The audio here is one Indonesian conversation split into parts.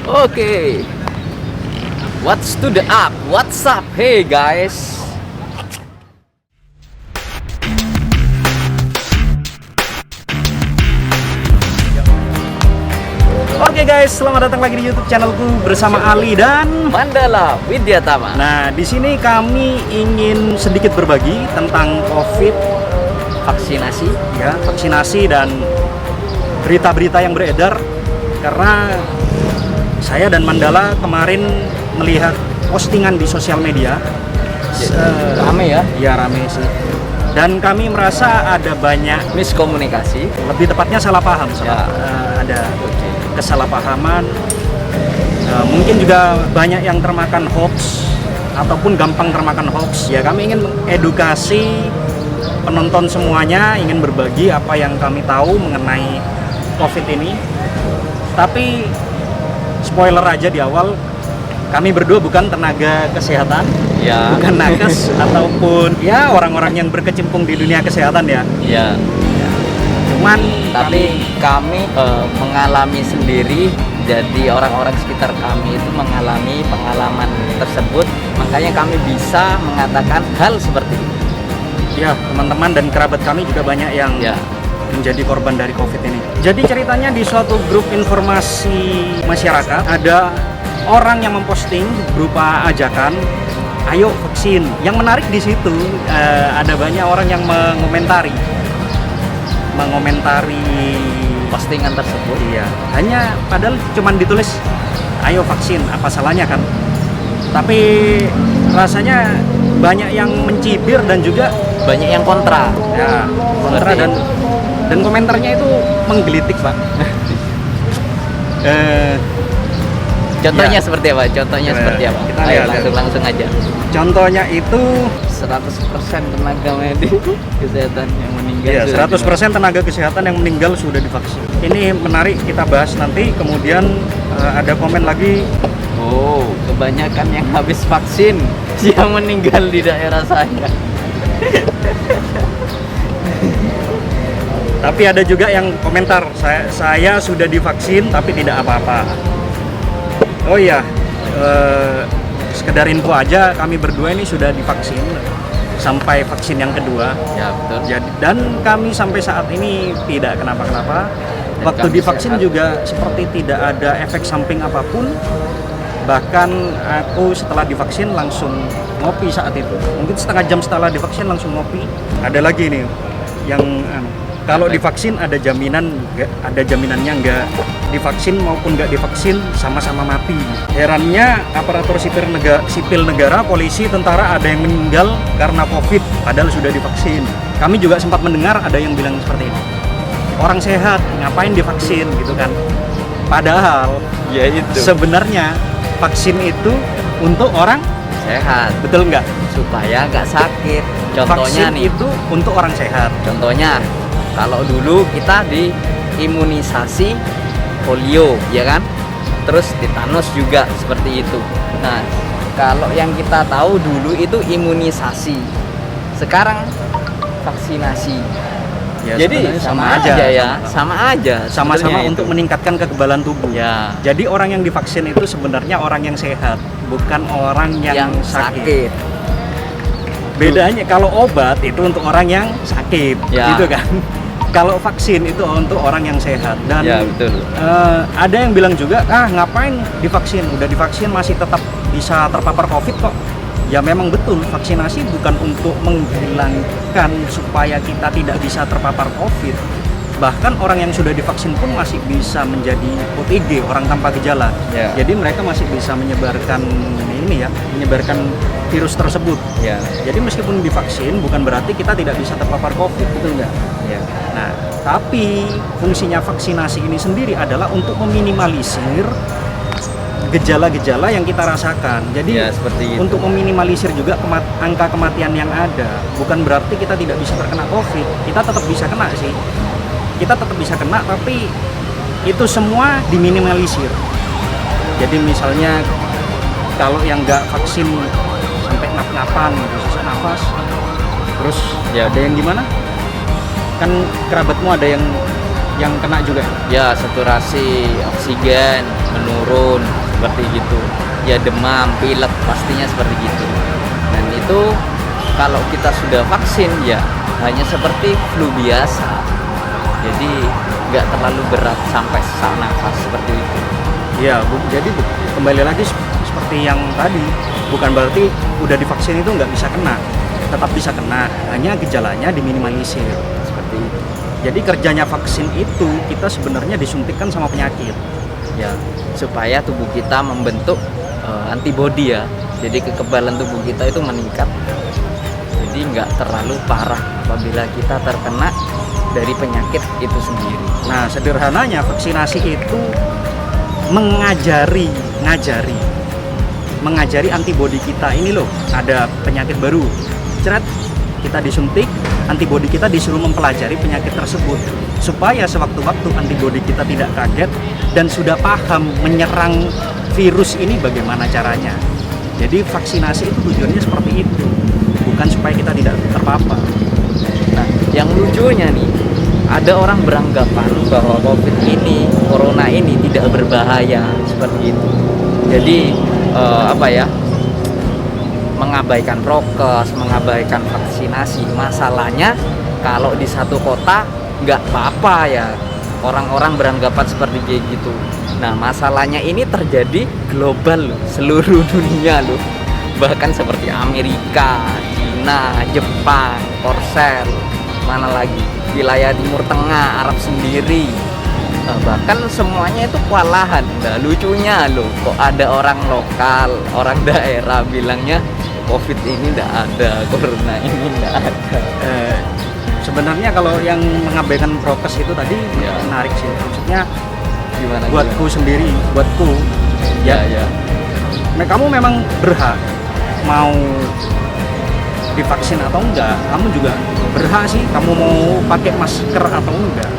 Oke. What's to the up? What's up? Hey guys. Oke guys, selamat datang lagi di YouTube channelku bersama Ali dan Mandala Widyatama. Nah, di sini kami ingin sedikit berbagi tentang COVID, Vaksinasi. ya, vaksinasi dan berita-berita yang beredar. Karena saya dan Mandala kemarin melihat postingan di sosial media. Rame ya? Ya, rame sih. Dan kami merasa ada banyak, Miskomunikasi. lebih tepatnya salah paham. Ya. Ada kesalahpahaman. Mungkin juga banyak yang termakan hoax ataupun gampang termakan hoax. Ya, kami ingin edukasi penonton semuanya, ingin berbagi apa yang kami tahu mengenai COVID ini. Tapi spoiler aja di awal, kami berdua bukan tenaga kesehatan, Ya. bukan nakes ataupun ya orang-orang yang berkecimpung di dunia kesehatan ya. Ya. Cuman Tapi kami mengalami sendiri. Jadi orang-orang sekitar kami itu mengalami pengalaman tersebut. Makanya kami bisa mengatakan hal seperti itu. ya, teman-teman dan kerabat kami juga banyak yang Ya. menjadi korban dari COVID ini. Jadi ceritanya di suatu grup informasi masyarakat ada orang yang memposting berupa ajakan, ayo vaksin. Yang menarik di situ ada banyak orang yang mengomentari Postingan tersebut. Iya, hanya padahal cuman ditulis ayo vaksin, apa salahnya kan? Tapi rasanya banyak yang mencibir dan juga Banyak yang kontra. ya kontra Seperti dan komentarnya itu menggelitik, Pak. Contohnya Ya. seperti apa? Contohnya Coba seperti apa? kita Ayo lihat. langsung aja. Contohnya itu 100% tenaga medis kesehatan yang meninggal. ya sudah 100% tenaga kesehatan yang meninggal sudah divaksin. Ini menarik, kita bahas nanti. Kemudian ada komen lagi, Oh, kebanyakan yang habis vaksin yang meninggal di daerah saya. tapi ada juga yang komentar, saya sudah divaksin tapi tidak apa-apa. Oh iya, sekedar info aja, kami berdua ini sudah divaksin sampai vaksin yang kedua. Ya, betul. Jadi, dan kami sampai saat ini tidak kenapa-kenapa. Dan Waktu kami divaksin sehat. juga seperti tidak ada efek samping apapun. Bahkan aku setelah divaksin langsung ngopi saat itu. Mungkin setengah jam setelah divaksin langsung ngopi. Ada lagi nih yang kalau Apa? divaksin ada jaminan, ada jaminannya nggak divaksin maupun nggak divaksin sama-sama mati. Herannya aparatur sipil negara, polisi, tentara ada yang meninggal karena COVID padahal sudah divaksin. Kami juga sempat mendengar ada yang bilang seperti ini. Orang sehat ngapain divaksin gitu kan? Padahal Ya itu. sebenarnya vaksin itu untuk orang Sehat betul nggak? supaya nggak sakit. Contohnya Vaksin nih. itu untuk orang sehat. Contohnya, kalau dulu kita diimunisasi polio, ya kan? Terus tetanus juga seperti itu. Nah, kalau yang kita tahu dulu itu imunisasi. Sekarang vaksinasi. Ya, Jadi sebenarnya sama aja ya, sama aja. Sama-sama sebenarnya untuk itu. meningkatkan kekebalan tubuh. Ya, Jadi orang yang divaksin itu sebenarnya orang yang sehat, bukan orang yang, yang sakit. sakit. Bedanya kalau obat itu untuk orang yang sakit, Ya. gitu kan? Kalau vaksin itu untuk orang yang sehat. Dan Ya, betul. ada yang bilang juga, ngapain divaksin? Udah divaksin masih tetap bisa terpapar COVID kok. Ya memang betul, vaksinasi bukan untuk menghilangkan supaya kita tidak bisa terpapar COVID. Bahkan orang yang sudah divaksin pun masih bisa menjadi OTG, orang tanpa gejala. Ya. Jadi mereka masih bisa menyebarkan menyebarkan virus tersebut. Ya, Jadi meskipun divaksin bukan berarti kita tidak bisa terpapar COVID, betul nggak? ya. Nah, tapi fungsinya vaksinasi ini sendiri adalah untuk meminimalisir gejala-gejala yang kita rasakan. Jadi Ya, seperti itu. untuk meminimalisir juga angka kematian yang ada. Bukan berarti kita tidak bisa terkena COVID. Kita tetap bisa kena sih. Kita tetap bisa kena, tapi itu semua diminimalisir. Jadi misalnya kalau yang nggak vaksin sampai ngap-ngapan, gitu, sesak nafas, terus Ya. ada yang gimana? Kan kerabatmu ada yang yang kena juga. Ya, saturasi oksigen menurun seperti gitu. Ya, demam, pilek pastinya seperti gitu. Dan itu kalau kita sudah vaksin ya hanya seperti flu biasa. Jadi nggak terlalu berat sampai sesak nafas seperti itu. Ya, jadi kembali lagi seperti yang tadi, bukan berarti udah divaksin itu nggak bisa kena, tetap bisa kena, hanya gejalanya diminimalisir seperti itu. Jadi kerjanya vaksin itu kita sebenarnya disuntikkan sama penyakit, Ya, supaya tubuh kita membentuk antibodi ya. Jadi kekebalan tubuh kita itu meningkat. Jadi nggak terlalu parah apabila kita terkena dari penyakit itu sendiri. Nah, sederhananya vaksinasi itu mengajari antibodi kita ini loh, ada penyakit baru. Ceret, kita disuntik, antibodi kita disuruh mempelajari penyakit tersebut supaya sewaktu-waktu antibodi kita tidak kaget dan sudah paham menyerang virus ini bagaimana caranya. Jadi vaksinasi itu tujuannya seperti itu, bukan supaya kita tidak terpapar. Nah, yang lucunya nih, ada orang beranggapan bahwa COVID ini, corona ini tidak berbahaya seperti itu. Jadi mengabaikan prokes, mengabaikan vaksinasi. Masalahnya kalau di satu kota nggak apa-apa ya, orang-orang beranggapan seperti kayak gitu. Nah, masalahnya ini terjadi global loh, seluruh dunia loh. Bahkan seperti Amerika, Cina, Jepang, Korsel, mana lagi, wilayah Timur Tengah, Arab sendiri. Bahkan semuanya itu kewalahan. Nah, lucunya loh, kok ada orang lokal, orang daerah bilangnya COVID ini tidak ada, corona ini tidak ada. Sebenarnya kalau yang mengabaikan prokes itu tadi Ya. menarik sih. Maksudnya Gimana? buatku sendiri, buatku Ya, ya, ya. Nah, kamu memang berhak mau divaksin atau enggak. Kamu juga berhak sih, kamu mau pakai masker atau enggak.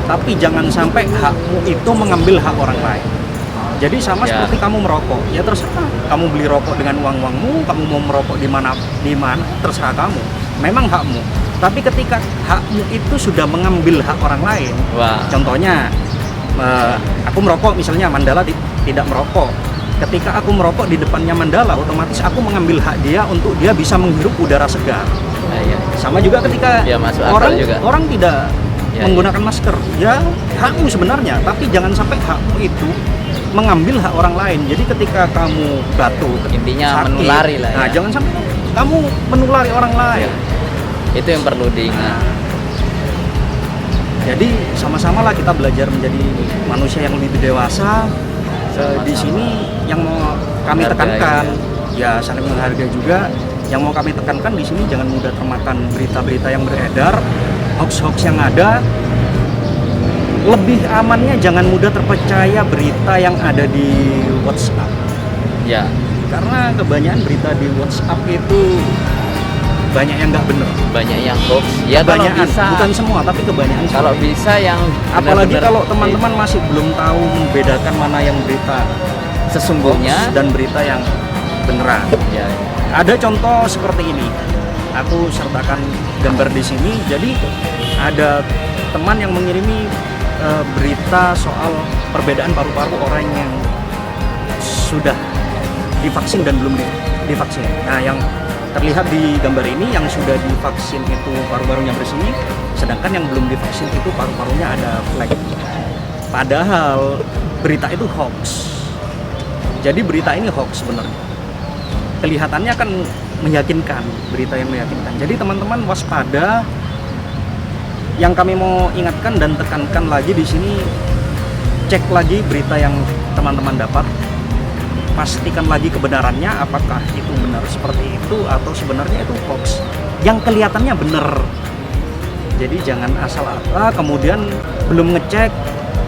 Tapi jangan sampai hakmu itu mengambil hak orang lain. Jadi sama Ya. seperti kamu merokok, ya terserah. Kamu beli rokok dengan uangmu, kamu mau merokok di mana, terserah kamu. Memang hakmu. Tapi ketika hakmu itu sudah mengambil hak orang lain, Wah, contohnya aku merokok misalnya, Mandala tidak merokok. Ketika aku merokok di depannya Mandala, otomatis aku mengambil hak dia untuk dia bisa menghirup udara segar. nah, ya. Sama juga ketika Ya, masuk akal juga. orang tidak Ya, menggunakan masker, ya hakmu sebenarnya, tapi jangan sampai hakmu itu mengambil hak orang lain. Jadi ketika kamu batuk, Intinya sakit, menulari lah ya. nah jangan sampai kamu menulari orang lain. Ya. Itu yang perlu diingat. Jadi sama-sama lah kita belajar menjadi manusia yang lebih dewasa. Di sini yang mau kami Menghargai, tekankan, ya saling menghargai juga. Yang mau kami tekankan di sini jangan mudah termakan berita-berita yang beredar, hoax-hoax yang ada. Lebih amannya jangan mudah terpercaya berita yang ada di WhatsApp. Ya, Karena kebanyakan berita di WhatsApp itu banyak yang nggak benar. banyak yang hoax. Ya, kalau Kebanyakan, bisa, bukan semua, tapi kebanyakan. kalau bisa yang Apalagi benar-benar kalau teman-teman masih belum tahu membedakan mana yang berita sesungguhnya. hoax dan berita yang beneran. Ya, Ada contoh seperti ini. Aku sertakan gambar di sini. Jadi ada teman yang mengirimi berita soal perbedaan paru-paru orang yang sudah divaksin dan belum divaksin. Nah, yang terlihat di gambar ini yang sudah divaksin itu paru-parunya bersih, sedangkan yang belum divaksin itu paru-parunya ada flek. Padahal berita itu hoax. Jadi berita ini hoax sebenarnya. Kelihatannya kan meyakinkan, berita yang meyakinkan. Jadi teman-teman waspada. Yang kami mau ingatkan dan tekankan lagi di sini, cek lagi berita yang teman-teman dapat. Pastikan lagi kebenarannya, apakah itu benar seperti itu atau sebenarnya itu hoax yang kelihatannya benar. Jadi jangan asal kemudian belum ngecek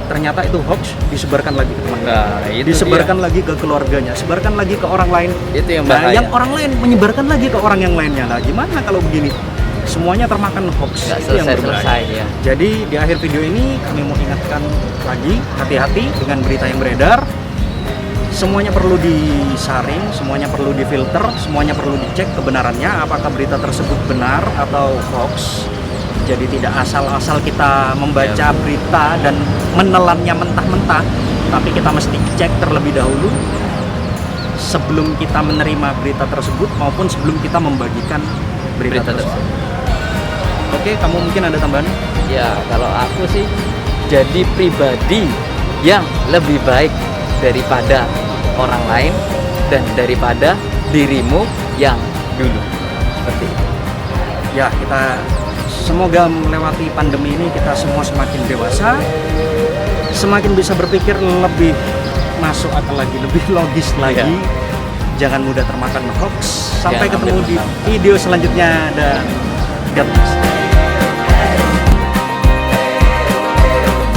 ternyata itu hoax, disebarkan lagi ke teman, Nah, itu disebarkan lagi ke keluarganya, sebarkan lagi ke orang lain. Itu yang Nah, bahaya. yang orang lain menyebarkan lagi ke orang yang lainnya. Nah, gimana kalau begini? Semuanya termakan hoax. Nggak Itu yang berbahaya. selesai ya. Jadi di akhir video ini kami mau ingatkan lagi, hati-hati dengan berita yang beredar. Semuanya perlu disaring, semuanya perlu difilter, semuanya perlu dicek kebenarannya, apakah berita tersebut benar atau hoax. Jadi tidak asal-asal kita membaca berita dan menelannya mentah-mentah, tapi kita mesti cek terlebih dahulu sebelum kita menerima berita tersebut maupun sebelum kita membagikan berita tersebut. Oke, kamu mungkin ada tambahan? Ya, kalau aku sih jadi pribadi yang lebih baik daripada orang lain dan daripada dirimu yang dulu. Seperti itu. Ya, kita semoga melewati pandemi ini kita semua semakin dewasa, semakin bisa berpikir lebih masuk akal lagi, lebih logis lagi. Jangan mudah termakan hoax. Sampai Jangan ketemu di ambil video selanjutnya dan God bless.